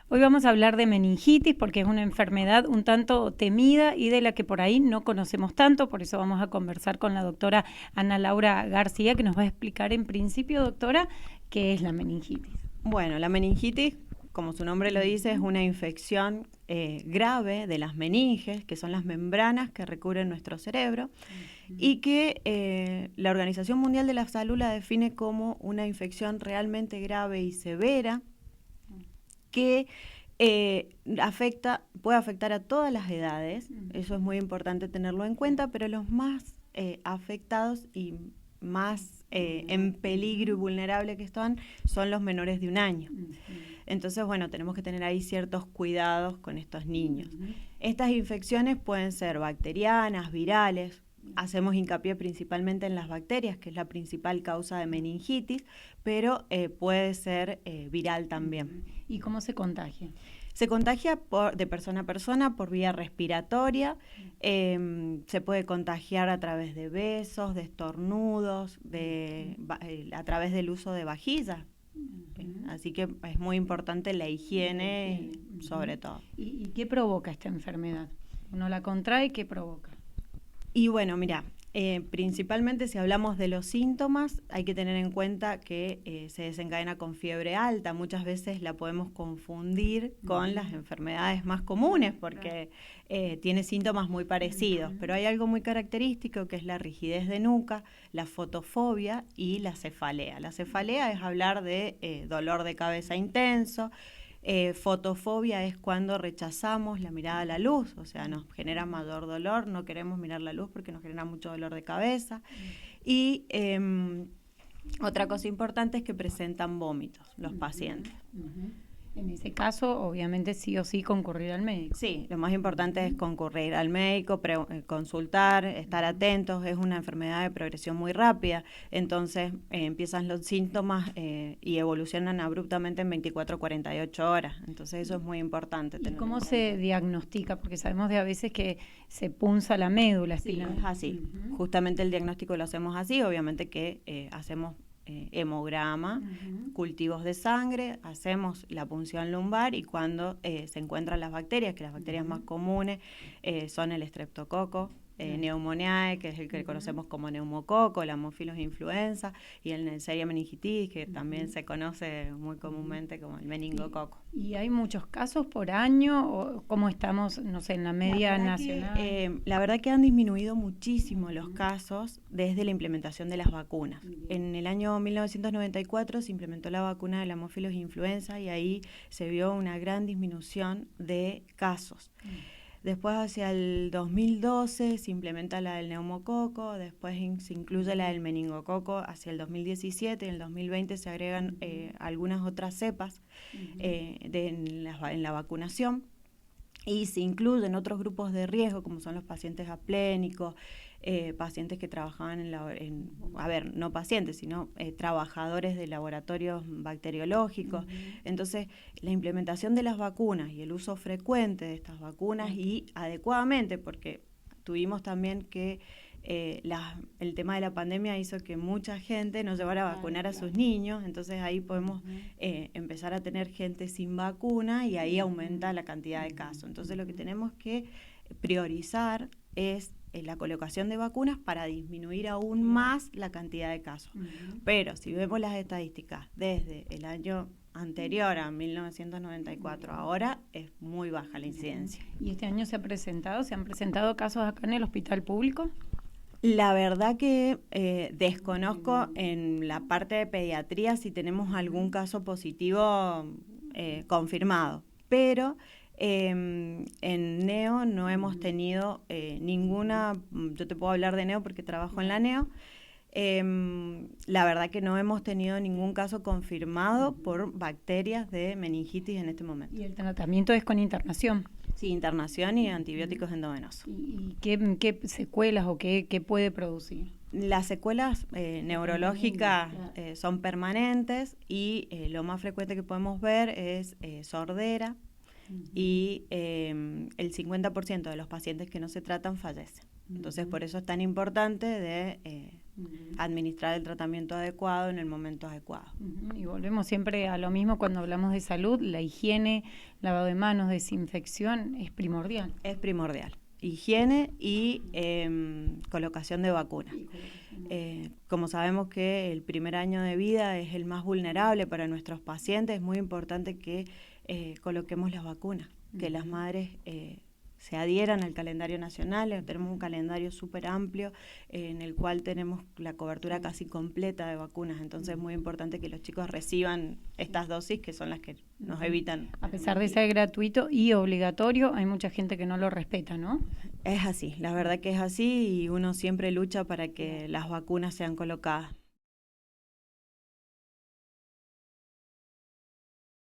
Hoy vamos a hablar de meningitis porque es una enfermedad un tanto temida y de la que por ahí no conocemos tanto, por eso vamos a conversar con la doctora Ana Laura García, que nos va a explicar en principio, doctora, qué es la meningitis. Bueno, la meningitis, como su nombre lo dice, es una infección grave de las meninges, que son las membranas que recubren nuestro cerebro, y que la Organización Mundial de la Salud la define como una infección realmente grave y severa que puede afectar a todas las edades. Eso es muy importante tenerlo en cuenta, pero los más afectados y más en peligro y vulnerable que están son los menores de 1 año. Entonces, bueno, tenemos que tener ahí ciertos cuidados con estos niños. Estas infecciones pueden ser bacterianas, virales. Hacemos hincapié principalmente en las bacterias, que es la principal causa de meningitis, pero puede ser viral también. ¿Y cómo se contagia? Se contagia de persona a persona por vía respiratoria, se puede contagiar a través de besos, de estornudos, a través del uso de vajillas. Así que es muy importante la higiene, sobre todo. ¿Y qué provoca esta enfermedad? Uno la contrae, ¿qué provoca? Y bueno, mira, principalmente si hablamos de los síntomas, hay que tener en cuenta que se desencadena con fiebre alta. Muchas veces la podemos confundir con las enfermedades más comunes porque tiene síntomas muy parecidos, pero hay algo muy característico que es la rigidez de nuca, la fotofobia y la cefalea. La cefalea es hablar de dolor de cabeza intenso. Fotofobia es cuando rechazamos la mirada a la luz, o sea, nos genera mayor dolor, no queremos mirar la luz porque nos genera mucho dolor de cabeza. Y otra cosa importante es que presentan vómitos los pacientes. En ese caso, obviamente, sí o sí concurrir al médico. Sí, lo más importante es concurrir al médico, consultar, estar atentos. Es una enfermedad de progresión muy rápida, entonces empiezan los síntomas y evolucionan abruptamente en 24 o 48 horas. Entonces eso es muy importante. ¿Y cómo se diagnostica? Porque sabemos de a veces que se punza la médula espinal. Sí, es así. Justamente el diagnóstico lo hacemos así, obviamente que hacemos hemograma, cultivos de sangre, hacemos la punción lumbar y cuando se encuentran las bacterias, que las bacterias más comunes son el estreptococo, Pneumoniae, que es el que conocemos como neumococo, la Haemophilus influenza, y el Neisseria meningitis, que también se conoce muy comúnmente como el meningococo. ¿Y hay muchos casos por año? ¿O cómo estamos, no sé, en la media nacional? La verdad que han disminuido muchísimo los casos desde la implementación de las vacunas. En el año 1994 se implementó la vacuna de la Haemophilus influenza y ahí se vio una gran disminución de casos. Después, hacia el 2012, se implementa la del neumococo, después se incluye la del meningococo hacia el 2017, y en el 2020 se agregan algunas otras cepas en la vacunación, y se incluyen otros grupos de riesgo, como son los pacientes aplénicos, pacientes que trabajaban no pacientes, sino trabajadores de laboratorios bacteriológicos. Entonces, la implementación de las vacunas y el uso frecuente de estas vacunas y adecuadamente, porque tuvimos también que el tema de la pandemia hizo que mucha gente no llevara a vacunar a sus niños, entonces ahí podemos empezar a tener gente sin vacuna y ahí aumenta la cantidad de casos. Entonces lo que tenemos que priorizar es la colocación de vacunas para disminuir aún más la cantidad de casos. Pero si vemos las estadísticas desde el año anterior a 1994, ahora es muy baja la incidencia. ¿Y este año se han presentado casos acá en el hospital público? La verdad que desconozco en la parte de pediatría si tenemos algún caso positivo confirmado, pero en neo no hemos tenido ninguna. Yo te puedo hablar de neo porque trabajo en la neo. La verdad que no hemos tenido ningún caso confirmado por bacterias de meningitis en este momento. ¿Y el tratamiento es con internación? Sí, internación y antibióticos endovenosos. ¿Y qué secuelas o qué puede producir? Las secuelas neurológicas son permanentes y lo más frecuente que podemos ver es sordera y el 50% de los pacientes que no se tratan fallecen. Entonces, por eso es tan importante de administrar el tratamiento adecuado en el momento adecuado. Y volvemos siempre a lo mismo cuando hablamos de salud, la higiene, lavado de manos, desinfección es primordial. Es primordial. Higiene y colocación de vacunas. Como sabemos que el primer año de vida es el más vulnerable para nuestros pacientes, es muy importante que coloquemos las vacunas, que las madres se adhieran al calendario nacional. Tenemos un calendario súper amplio en el cual tenemos la cobertura casi completa de vacunas, entonces es muy importante que los chicos reciban estas dosis que son las que nos evitan. A pesar de ser gratuito y obligatorio, hay mucha gente que no lo respeta, ¿no? Es así, la verdad que es así y uno siempre lucha para que las vacunas sean colocadas.